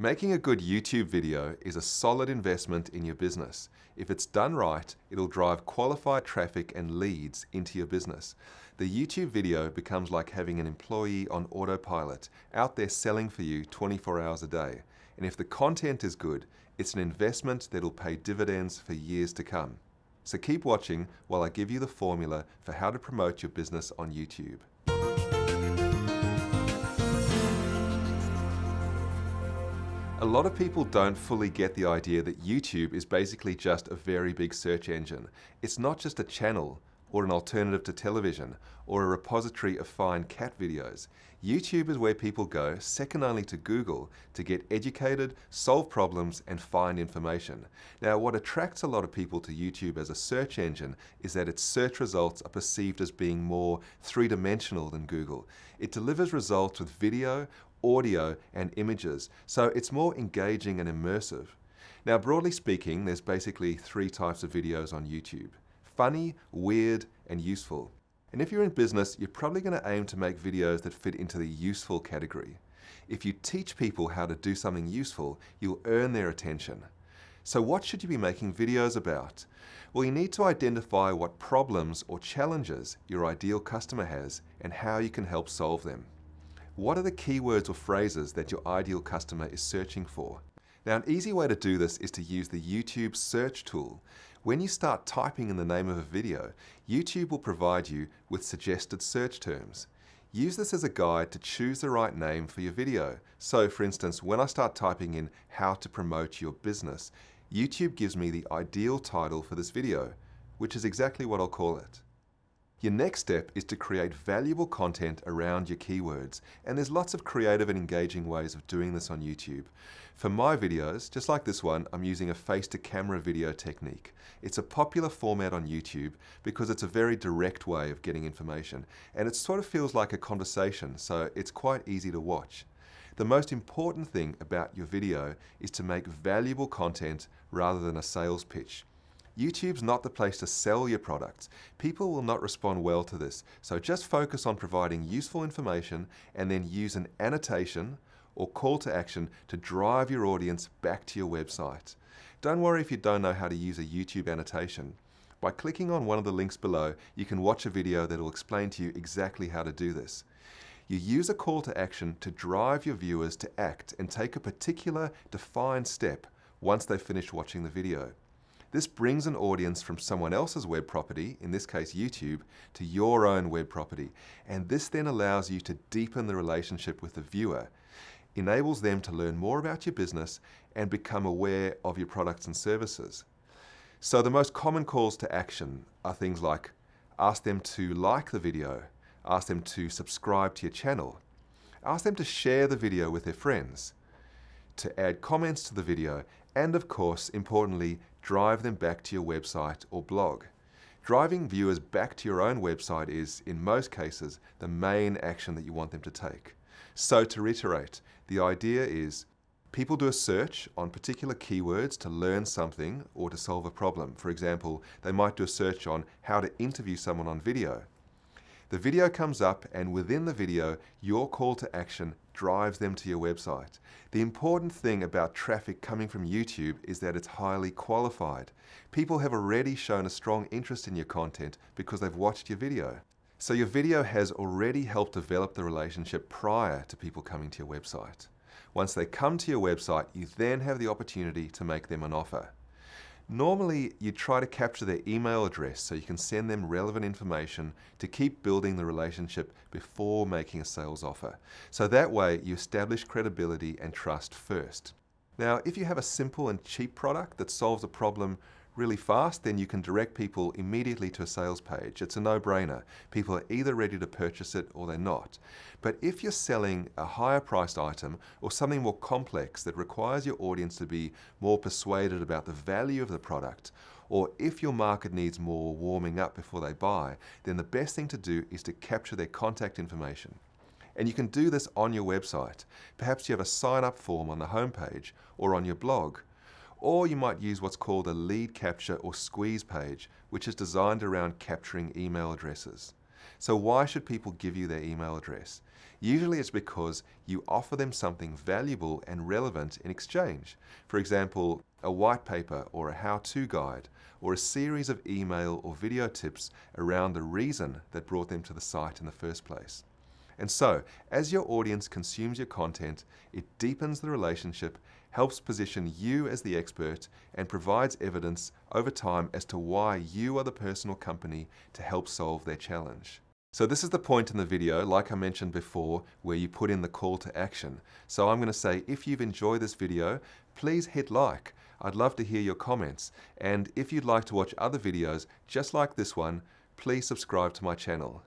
Making a good YouTube video is a solid investment in your business. If it's done right, it'll drive qualified traffic and leads into your business. The YouTube video becomes like having an employee on autopilot out there selling for you 24 hours a day. And if the content is good, it's an investment that'll pay dividends for years to come. So keep watching while I give you the formula for how to promote your business on YouTube. A lot of people don't fully get the idea that YouTube is basically just a very big search engine. It's not just a channel or an alternative to television or a repository of fine cat videos. YouTube is where people go, second only to Google, to get educated, solve problems, and find information. Now, what attracts a lot of people to YouTube as a search engine is that its search results are perceived as being more three-dimensional than Google. It delivers results with video, audio, and images, so it's more engaging and immersive. Now, broadly speaking, there's basically three types of videos on YouTube: funny, weird, and useful. And if you're in business, you're probably going to aim to make videos that fit into the useful category. If you teach people how to do something useful, you'll earn their attention. So what should you be making videos about? Well, you need to identify what problems or challenges your ideal customer has and how you can help solve them. What are the keywords or phrases that your ideal customer is searching for? Now, an easy way to do this is to use the YouTube search tool. When you start typing in the name of a video, YouTube will provide you with suggested search terms. Use this as a guide to choose the right name for your video. So, for instance, when I start typing in how to promote your business, YouTube gives me the ideal title for this video, which is exactly what I'll call it. Your next step is to create valuable content around your keywords, and there's lots of creative and engaging ways of doing this on YouTube. For my videos, just like this one, I'm using a face-to-camera video technique. It's a popular format on YouTube because it's a very direct way of getting information, and it sort of feels like a conversation, so it's quite easy to watch. The most important thing about your video is to make valuable content rather than a sales pitch. YouTube's not the place to sell your products. People will not respond well to this, so just focus on providing useful information and then use an annotation or call to action to drive your audience back to your website. Don't worry if you don't know how to use a YouTube annotation. By clicking on one of the links below, you can watch a video that will explain to you exactly how to do this. You use a call to action to drive your viewers to act and take a particular defined step once they finish watching the video. This brings an audience from someone else's web property, in this case YouTube, to your own web property, and this then allows you to deepen the relationship with the viewer, enables them to learn more about your business and become aware of your products and services. So the most common calls to action are things like ask them to like the video, ask them to subscribe to your channel, ask them to share the video with their friends, to add comments to the video, and of course, importantly, drive them back to your website or blog. Driving viewers back to your own website is, in most cases, the main action that you want them to take. So to reiterate, the idea is people do a search on particular keywords to learn something or to solve a problem. For example, they might do a search on how to interview someone on video. The video comes up, and within the video, your call to action drives them to your website. The important thing about traffic coming from YouTube is that it's highly qualified. People have already shown a strong interest in your content because they've watched your video. So your video has already helped develop the relationship prior to people coming to your website. Once they come to your website, you then have the opportunity to make them an offer. Normally, you try to capture their email address so you can send them relevant information to keep building the relationship before making a sales offer. So that way, you establish credibility and trust first. Now, if you have a simple and cheap product that solves a problem really fast, then you can direct people immediately to a sales page. It's a no-brainer. People are either ready to purchase it or they're not. But if you're selling a higher priced item or something more complex that requires your audience to be more persuaded about the value of the product, or if your market needs more warming up before they buy, then the best thing to do is to capture their contact information. And you can do this on your website. Perhaps you have a sign-up form on the homepage or on your blog. Or you might use what's called a lead capture or squeeze page, which is designed around capturing email addresses. So why should people give you their email address? Usually it's because you offer them something valuable and relevant in exchange. For example, a white paper or a how-to guide, or a series of email or video tips around the reason that brought them to the site in the first place. And so, as your audience consumes your content, it deepens the relationship, helps position you as the expert, and provides evidence over time as to why you are the person or company to help solve their challenge. So this is the point in the video, like I mentioned before, where you put in the call to action. So I'm going to say, if you've enjoyed this video, please hit like. I'd love to hear your comments. And if you'd like to watch other videos just like this one, please subscribe to my channel.